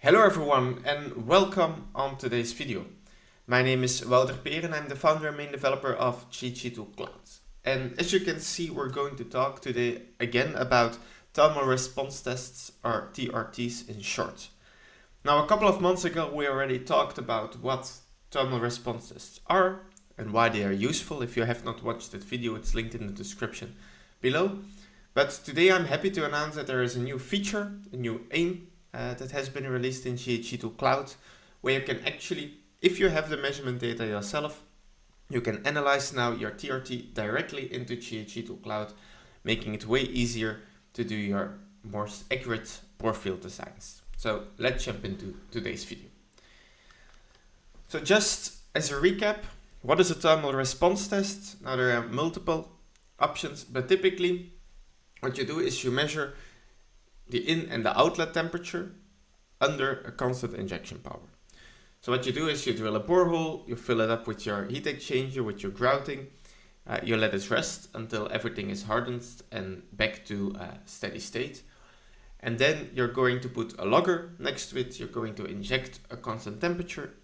Hello everyone and welcome on today's video. My name is Wouter Peer and I'm the founder and main developer of GHEtool Cloud. And as you can see, we're going to talk today again about thermal response tests, or TRTs in short. Now, a couple of months ago we already talked about what thermal response tests are and why they are useful. If you have not watched that video, it's linked in the description below. But today I'm happy to announce that there is a new feature, a new aim that has been released in GHEtool Cloud, where you can actually, if you have the measurement data yourself, you can analyze now your TRT directly into GHEtool Cloud, making it way easier to do your most accurate borefield designs. So let's jump into today's video. So just as a recap, what is a thermal response test? Now there are multiple options, but typically what you do is you measure the in and the outlet temperature under a constant injection power. So what you do is you drill a borehole, you fill it up with your heat exchanger, with your grouting, you let it rest until everything is hardened and back to steady state. And then you're going to put a logger next to it, you're going to inject a constant temperature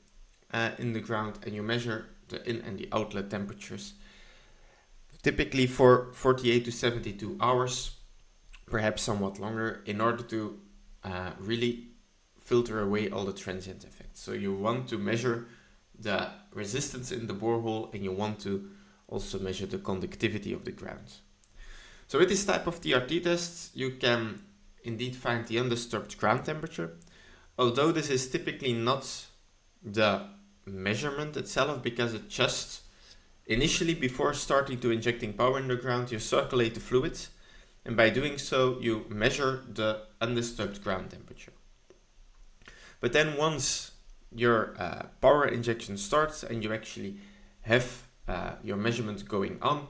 in the ground, and you measure the in and the outlet temperatures, typically for 48 to 72 hours. Perhaps somewhat longer, in order to really filter away all the transient effects. So you want to measure the resistance in the borehole, and you want to also measure the conductivity of the ground. So with this type of TRT tests, you can indeed find the undisturbed ground temperature, although this is typically not the measurement itself, because it just initially, before starting to injecting power in the ground, you circulate the fluid. And by doing so, you measure the undisturbed ground temperature. But then once your power injection starts and you actually have your measurement going on,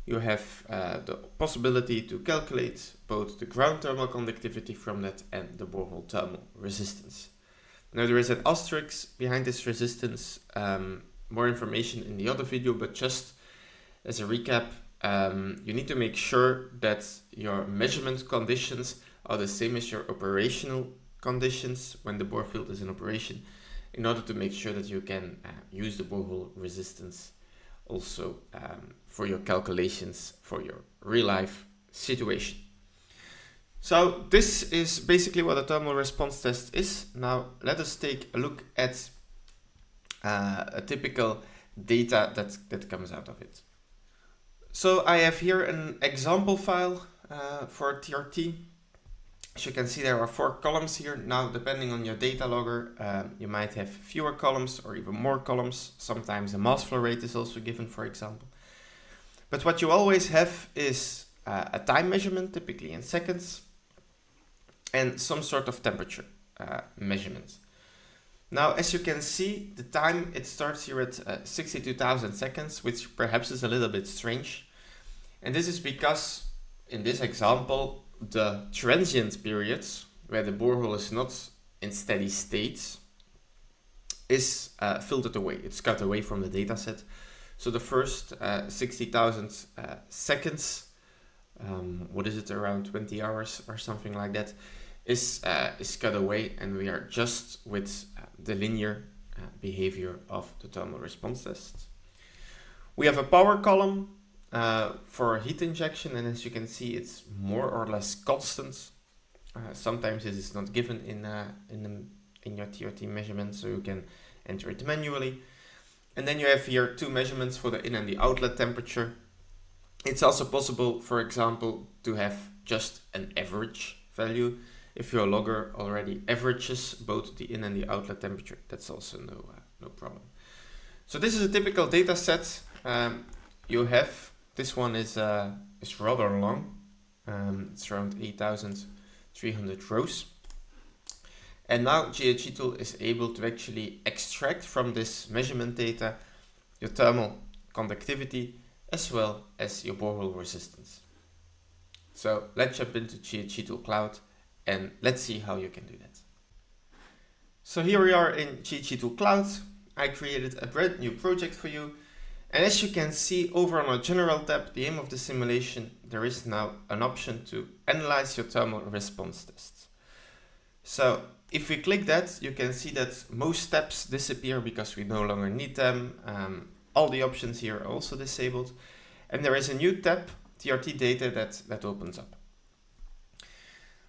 you have the possibility to calculate both the ground thermal conductivity from that and the borehole thermal resistance. Now there is an asterisk behind this resistance, more information in the other video, but just as a recap, you need to make sure that your measurement conditions are the same as your operational conditions when the borefield is in operation, in order to make sure that you can use the borehole resistance also for your calculations for your real life situation. So this is basically what a thermal response test is. Now let us take a look at a typical data that comes out of it. So I have here an example file for TRT. As you can see, there are 4 columns here. Now, depending on your data logger, you might have fewer columns or even more columns. Sometimes the mass flow rate is also given, for example. But what you always have is a time measurement, typically in seconds, and some sort of temperature measurement. Now, as you can see, the time, it starts here at 62,000 seconds, which perhaps is a little bit strange. And this is because, in this example, the transient periods, where the borehole is not in steady state, is filtered away. It's cut away from the data set. So the first 60,000 seconds, what is it, around 20 hours or something like that, is cut away, and we are just with the linear behavior of the thermal response test. We have a power column for heat injection, and as you can see, it's more or less constant. Sometimes it is not given in your TRT measurement, so you can enter it manually. And then you have here 2 measurements for the in and the outlet temperature. It's also possible, for example, to have just an average value. If your logger already averages both the in and the outlet temperature, that's also no problem. So this is a typical data set. You have, this one is rather long. It's around 8,300 rows. And now GHEtool is able to actually extract from this measurement data your thermal conductivity as well as your borehole resistance. So let's jump into GHEtool Cloud and let's see how you can do that. So here we are in GHEtool Cloud. I created a brand new project for you. And as you can see over on our general tab, the aim of the simulation, there is now an option to analyze your thermal response tests. So if we click that, you can see that most steps disappear because we no longer need them. All the options here are also disabled. And there is a new tab, TRT data, that opens up.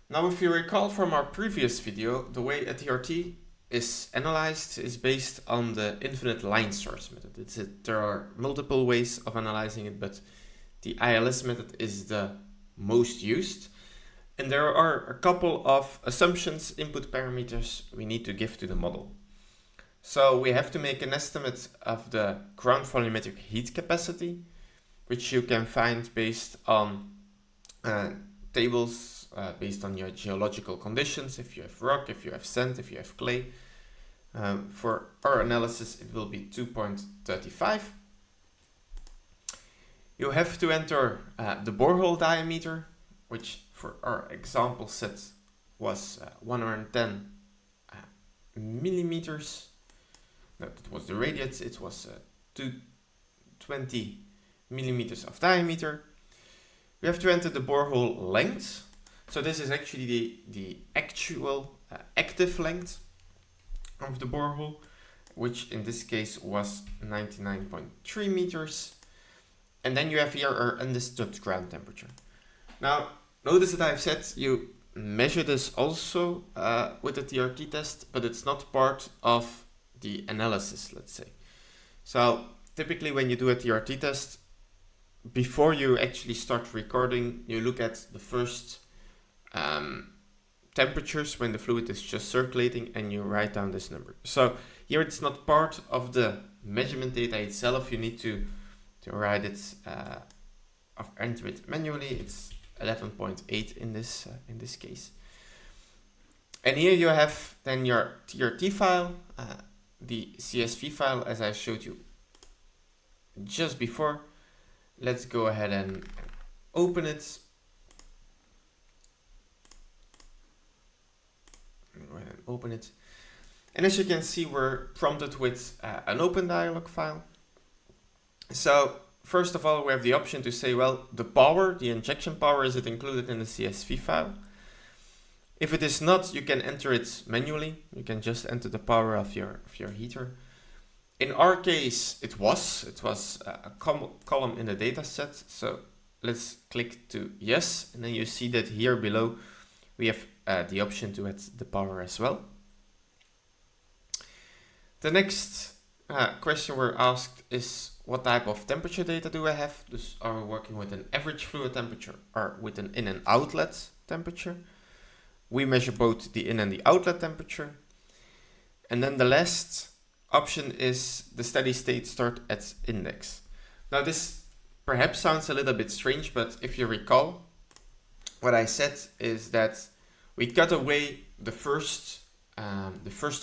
Now, if you recall from our previous video, the way a TRT is analyzed is based on the infinite line source method. There are multiple ways of analyzing it, but the ILS method is the most used. And there are a couple of assumptions, input parameters we need to give to the model. So we have to make an estimate of the ground volumetric heat capacity, which you can find based on tables based on your geological conditions. If you have rock, if you have sand, if you have clay. For our analysis, it will be 2.35. You have to enter the borehole diameter, which for our example set was 110 millimeters. No, that was the radius. It was 220 millimeters of diameter. We have to enter the borehole length. So this is actually the actual active length of the borehole, which in this case was 99.3 meters. And then you have here our undisturbed ground temperature. Now, notice that I've said you measure this also with the TRT test, but it's not part of the analysis, let's say. So typically when you do a TRT test, before you actually start recording, you look at the first temperatures when the fluid is just circulating and you write down this number. So here it's not part of the measurement data itself. You need to write it or enter it manually. It's 11.8 in this case. And here you have then your TRT file, the CSV file as I showed you just before. Let's go ahead and open it. Go ahead and open it. And as you can see, we're prompted with an open dialog file. So first of all, we have the option to say, well, the power, the injection power, is it included in the CSV file? If it is not, you can enter it manually. You can just enter the power of your heater. In our case, it was a column in the data set. So let's click to yes. And then you see that here below, we have the option to add the power as well. The next question we're asked is, what type of temperature data do I have? Dus are we working with an average fluid temperature or with an in and outlet temperature? We measure both the in and the outlet temperature. And then the last option is the steady state start at index. Now this perhaps sounds a little bit strange, but if you recall, what I said is that we cut away the first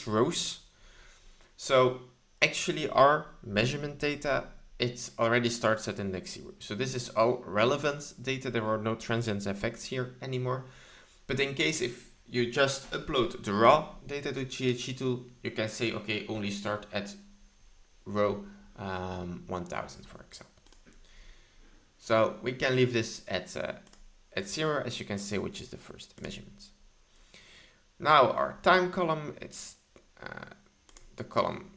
rows. So actually our measurement data, it already starts at index 0. So this is all relevant data. There are no transient effects here anymore. But in case if you just upload the raw data to GHEtool, you can say, okay, only start at row 1000, for example. So we can leave this at 0, as you can see, which is the first measurement. Now our time column, it's the column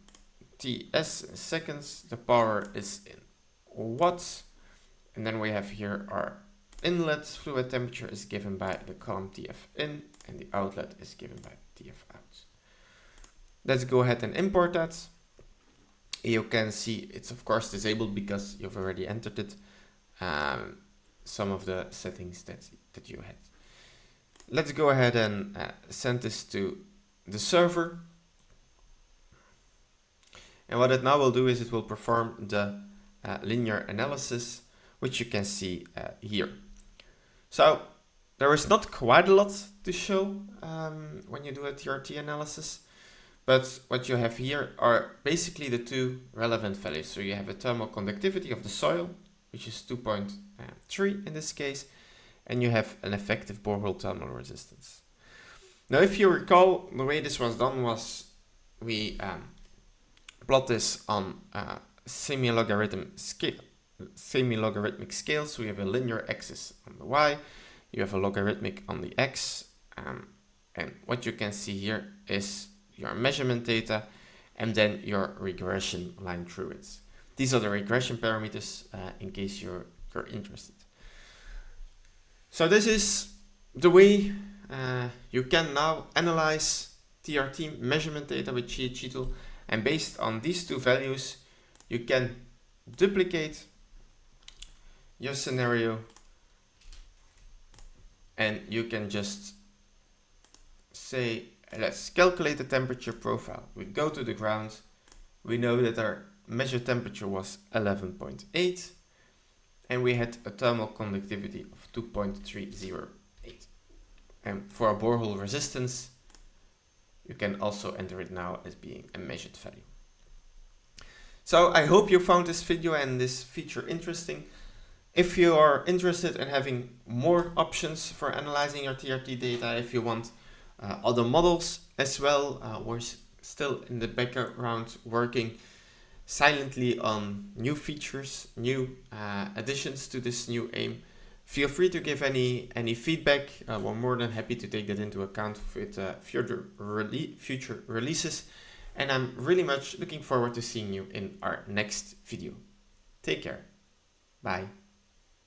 TS in seconds, the power is in watts, and then we have here our inlet fluid temperature is given by the column TF in, and the outlet is given by TF out. Let's go ahead and import that. You can see it's of course disabled because you've already entered it, some of the settings that you had. Let's go ahead and send this to the server. And what it now will do is it will perform the linear analysis, which you can see here. So there is not quite a lot to show when you do a TRT analysis, but what you have here are basically the two relevant values. So you have a thermal conductivity of the soil, which is 2.3 in this case, and you have an effective borehole thermal resistance. Now, if you recall, the way this was done was we plot this on semi-logarithmic scale. So we have a linear axis on the y, you have a logarithmic on the x, And what you can see here is your measurement data and then your regression line through it. These are the regression parameters in case you're interested. So this is the way you can now analyze TRT measurement data with GHEtool, and based on these two values you can duplicate your scenario and you can just say, let's calculate the temperature profile. We go to the ground, we know that our measured temperature was 11.8 and we had a thermal conductivity of 2.308. And for a borehole resistance, you can also enter it now as being a measured value. So I hope you found this video and this feature interesting. If you are interested in having more options for analyzing your TRT data, if you want other models as well, we're still in the background working silently on new features, new additions to this new aim. Feel free to give any feedback. We're more than happy to take that into account with future releases. And I'm really much looking forward to seeing you in our next video. Take care. Bye.